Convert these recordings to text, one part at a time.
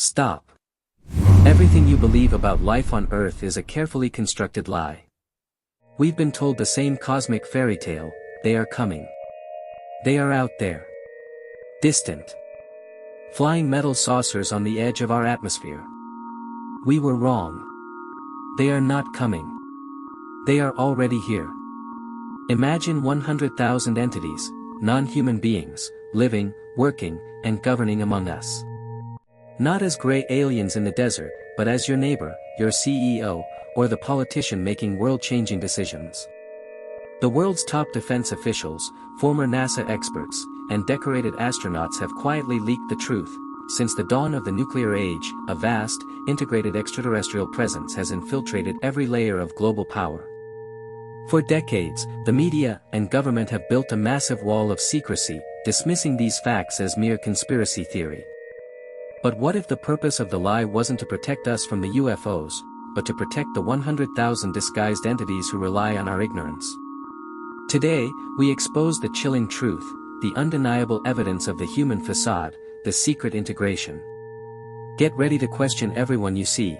Stop. Everything you believe about life on Earth is a carefully constructed lie. We've been told the same cosmic fairy tale: they are coming. They are out there. Distant. Flying metal saucers on the edge of our atmosphere. We were wrong. They are not coming. They are already here. Imagine 100,000 entities, non-human beings, living, working, and governing among us. Not as gray aliens in the desert, but as your neighbor, your CEO, or the politician making world-changing decisions. The world's top defense officials, former NASA experts, and decorated astronauts have quietly leaked the truth. Since the dawn of the nuclear age, a vast, integrated extraterrestrial presence has infiltrated every layer of global power. For decades, the media and government have built a massive wall of secrecy, dismissing these facts as mere conspiracy theory. But what if the purpose of the lie wasn't to protect us from the UFOs, but to protect the 100,000 disguised entities who rely on our ignorance? Today, we expose the chilling truth, the undeniable evidence of the human facade, the secret integration. Get ready to question everyone you see.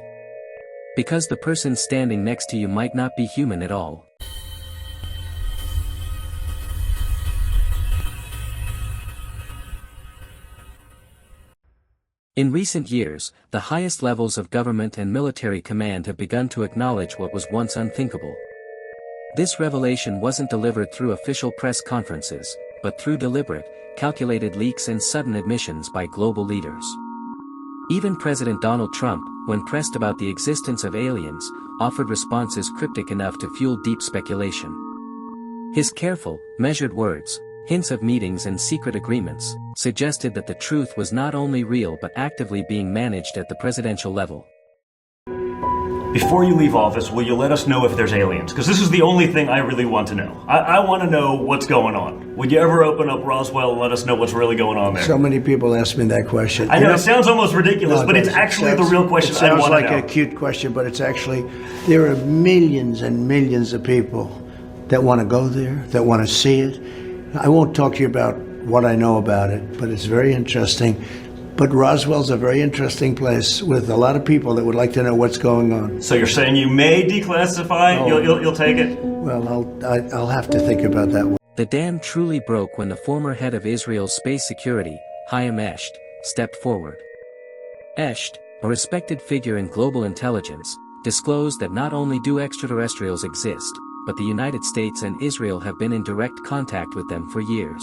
Because the person standing next to you might not be human at all. In recent years, the highest levels of government and military command have begun to acknowledge what was once unthinkable. This revelation wasn't delivered through official press conferences, but through deliberate, calculated leaks and sudden admissions by global leaders. Even President Donald Trump, when pressed about the existence of aliens, offered responses cryptic enough to fuel deep speculation. His careful, measured words, hints of meetings and secret agreements, suggested that the truth was not only real but actively being managed at the presidential level. Before you leave office, will you let us know if there's aliens? Because this is the only thing I really want to know. I want to know what's going on. Would you ever open up Roswell and let us know what's really going on there? So many people ask me that question. I know, it sounds almost ridiculous, but it's actually the real question I want to know. It sounds like a cute question, but it's actually, there are millions and millions of people that want to go there, that want to see it. I won't talk to you about what I know about it, but it's very interesting. But Roswell's a very interesting place with a lot of people that would like to know what's going on. So you're saying you may declassify? Oh. You'll take it? Well, I'll have to think about that one. The dam truly broke when the former head of Israel's space security, Chaim Esht, stepped forward. Esht, a respected figure in global intelligence, disclosed that not only do extraterrestrials exist, but the United States and Israel have been in direct contact with them for years.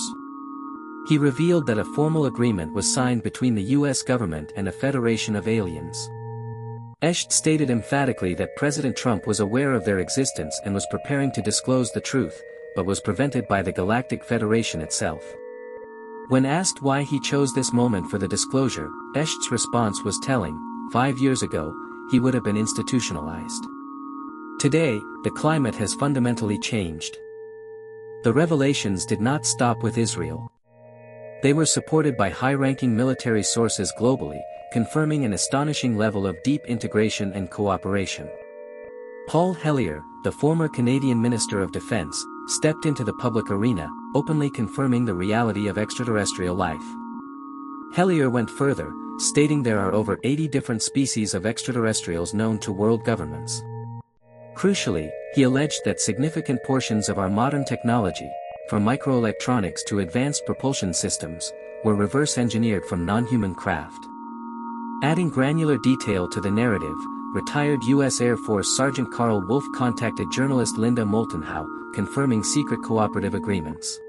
He revealed that a formal agreement was signed between the US government and a federation of aliens. Esht stated emphatically that President Trump was aware of their existence and was preparing to disclose the truth, but was prevented by the Galactic Federation itself. When asked why he chose this moment for the disclosure, Esht's response was telling: 5 years ago, he would have been institutionalized. Today, the climate has fundamentally changed. The revelations did not stop with Israel. They were supported by high-ranking military sources globally, confirming an astonishing level of deep integration and cooperation. Paul Hellyer, the former Canadian Minister of Defense, stepped into the public arena, openly confirming the reality of extraterrestrial life. Hellyer went further, stating there are over 80 different species of extraterrestrials known to world governments. Crucially, he alleged that significant portions of our modern technology, from microelectronics to advanced propulsion systems, were reverse-engineered from non-human craft. Adding granular detail to the narrative, retired U.S. Air Force Sergeant Carl Wolf contacted journalist Linda Moulton-Howe, confirming secret cooperative agreements.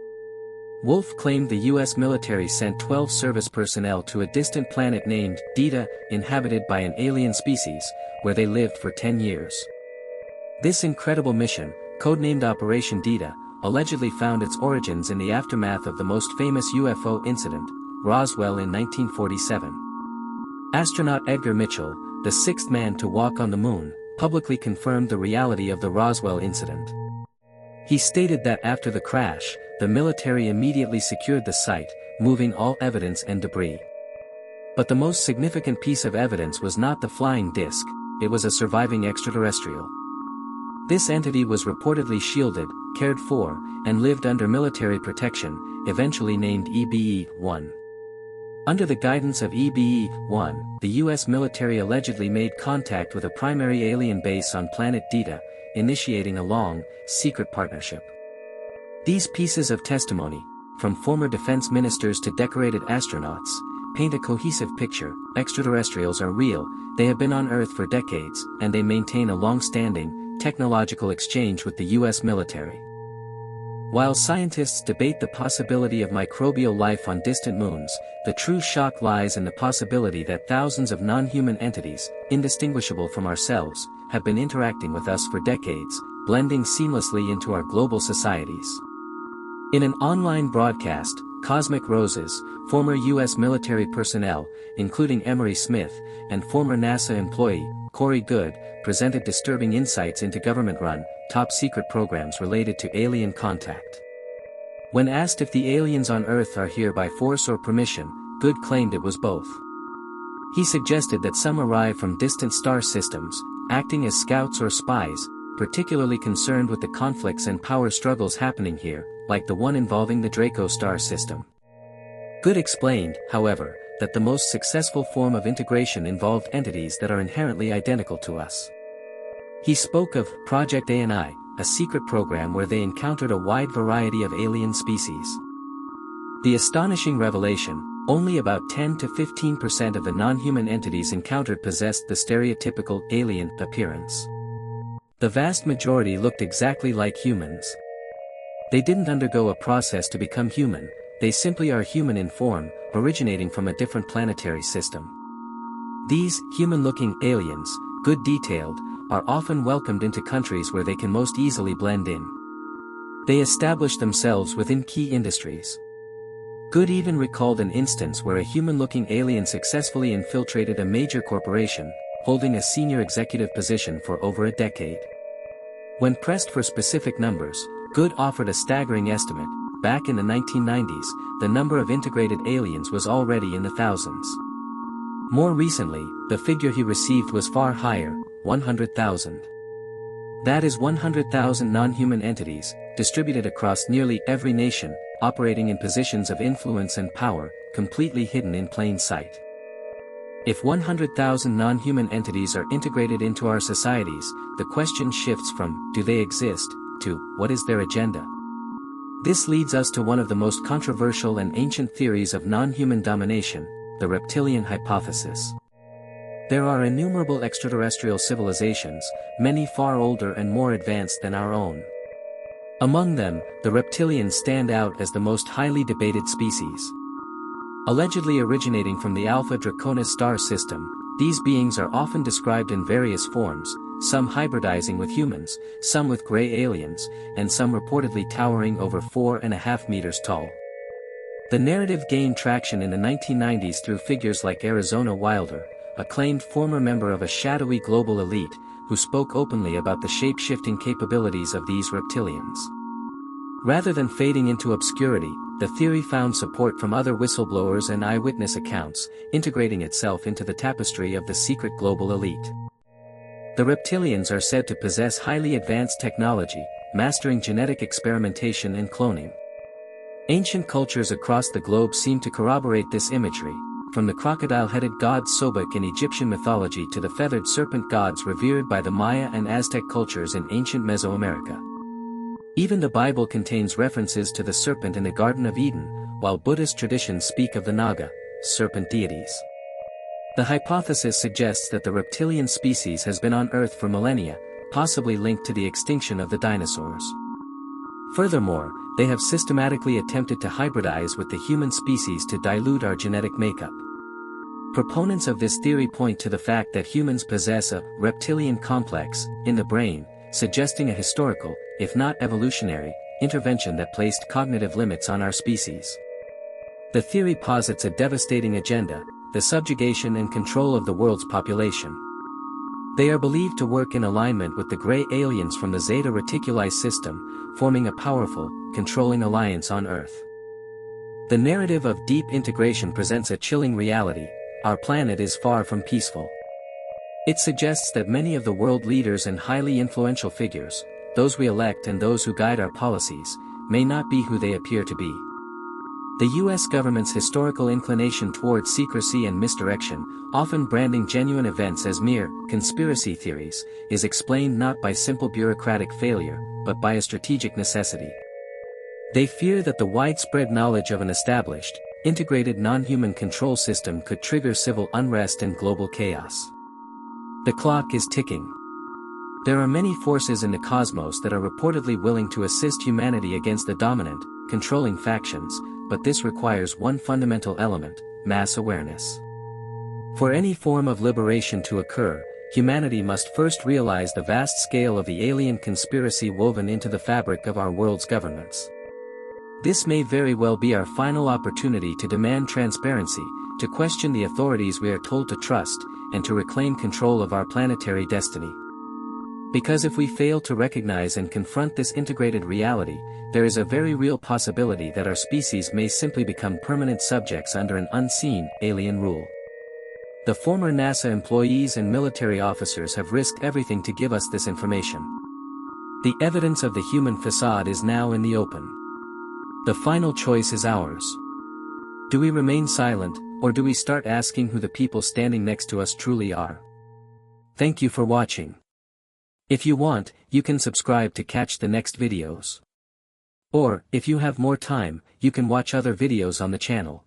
Wolf claimed the U.S. military sent 12 service personnel to a distant planet named Deta, inhabited by an alien species, where they lived for 10 years. This incredible mission, codenamed Operation Deta, allegedly found its origins in the aftermath of the most famous UFO incident, Roswell in 1947. Astronaut Edgar Mitchell, the sixth man to walk on the moon, publicly confirmed the reality of the Roswell incident. He stated that after the crash, the military immediately secured the site, moving all evidence and debris. But the most significant piece of evidence was not the flying disc, it was a surviving extraterrestrial. This entity was reportedly shielded, cared for, and lived under military protection, eventually named EBE-1. Under the guidance of EBE-1, the US military allegedly made contact with a primary alien base on planet Deta, initiating a long, secret partnership. These pieces of testimony, from former defense ministers to decorated astronauts, paint a cohesive picture. Extraterrestrials are real, they have been on Earth for decades, and they maintain a long-standing, technological exchange with the US military. While scientists debate the possibility of microbial life on distant moons, the true shock lies in the possibility that thousands of non-human entities, indistinguishable from ourselves, have been interacting with us for decades, blending seamlessly into our global societies. In an online broadcast, Cosmic Roses, former US military personnel, including Emery Smith, and former NASA employee, Corey Good, presented disturbing insights into government-run, top-secret programs related to alien contact. When asked if the aliens on Earth are here by force or permission, Good claimed it was both. He suggested that some arrive from distant star systems, acting as scouts or spies, particularly concerned with the conflicts and power struggles happening here, like the one involving the Draco star system. Good explained, however, that the most successful form of integration involved entities that are inherently identical to us. He spoke of Project A&I, a secret program where they encountered a wide variety of alien species. The astonishing revelation, only about 10 to 15% of the non-human entities encountered possessed the stereotypical alien appearance. The vast majority looked exactly like humans. They didn't undergo a process to become human, they simply are human in form, originating from a different planetary system. These human-looking aliens, good detailed, are often welcomed into countries where they can most easily blend in. They establish themselves within key industries. Good even recalled an instance where a human-looking alien successfully infiltrated a major corporation, holding a senior executive position for over a decade. When pressed for specific numbers, Good offered a staggering estimate. Back in the 1990s, the number of integrated aliens was already in the thousands. More recently, the figure he received was far higher, 100,000. That is 100,000 non-human entities, distributed across nearly every nation, operating in positions of influence and power, completely hidden in plain sight. If 100,000 non-human entities are integrated into our societies, the question shifts from, do they exist, to, what is their agenda? This leads us to one of the most controversial and ancient theories of non-human domination, the reptilian hypothesis. There are innumerable extraterrestrial civilizations, many far older and more advanced than our own. Among them, the reptilians stand out as the most highly debated species. Allegedly originating from the Alpha Draconis star system, these beings are often described in various forms, some hybridizing with humans, some with gray aliens, and some reportedly towering over 4.5 meters tall. The narrative gained traction in the 1990s through figures like Arizona Wilder, acclaimed former member of a shadowy global elite, who spoke openly about the shape-shifting capabilities of these reptilians. Rather than fading into obscurity, the theory found support from other whistleblowers and eyewitness accounts, integrating itself into the tapestry of the secret global elite. The reptilians are said to possess highly advanced technology, mastering genetic experimentation and cloning. Ancient cultures across the globe seem to corroborate this imagery, from the crocodile-headed god Sobek in Egyptian mythology to the feathered serpent gods revered by the Maya and Aztec cultures in ancient Mesoamerica. Even the Bible contains references to the serpent in the Garden of Eden, while Buddhist traditions speak of the Naga, serpent deities. The hypothesis suggests that the reptilian species has been on Earth for millennia, possibly linked to the extinction of the dinosaurs. Furthermore, they have systematically attempted to hybridize with the human species to dilute our genetic makeup. Proponents of this theory point to the fact that humans possess a reptilian complex in the brain, suggesting a historical, if not evolutionary, intervention that placed cognitive limits on our species. The theory posits a devastating agenda, the subjugation and control of the world's population. They are believed to work in alignment with the gray aliens from the Zeta Reticuli system, forming a powerful, controlling alliance on Earth. The narrative of deep integration presents a chilling reality: our planet is far from peaceful. It suggests that many of the world leaders and highly influential figures, those we elect and those who guide our policies, may not be who they appear to be. The US government's historical inclination toward secrecy and misdirection, often branding genuine events as mere conspiracy theories, is explained not by simple bureaucratic failure, but by a strategic necessity. They fear that the widespread knowledge of an established, integrated non-human control system could trigger civil unrest and global chaos. The clock is ticking. There are many forces in the cosmos that are reportedly willing to assist humanity against the dominant, controlling factions, but this requires one fundamental element: mass awareness. For any form of liberation to occur, humanity must first realize the vast scale of the alien conspiracy woven into the fabric of our world's governments. This may very well be our final opportunity to demand transparency, to question the authorities we are told to trust, and to reclaim control of our planetary destiny. Because if we fail to recognize and confront this integrated reality, there is a very real possibility that our species may simply become permanent subjects under an unseen, alien rule. The former NASA employees and military officers have risked everything to give us this information. The evidence of the human facade is now in the open. The final choice is ours. Do we remain silent, or do we start asking who the people standing next to us truly are? Thank you for watching. If you want, you can subscribe to catch the next videos. Or, if you have more time, you can watch other videos on the channel.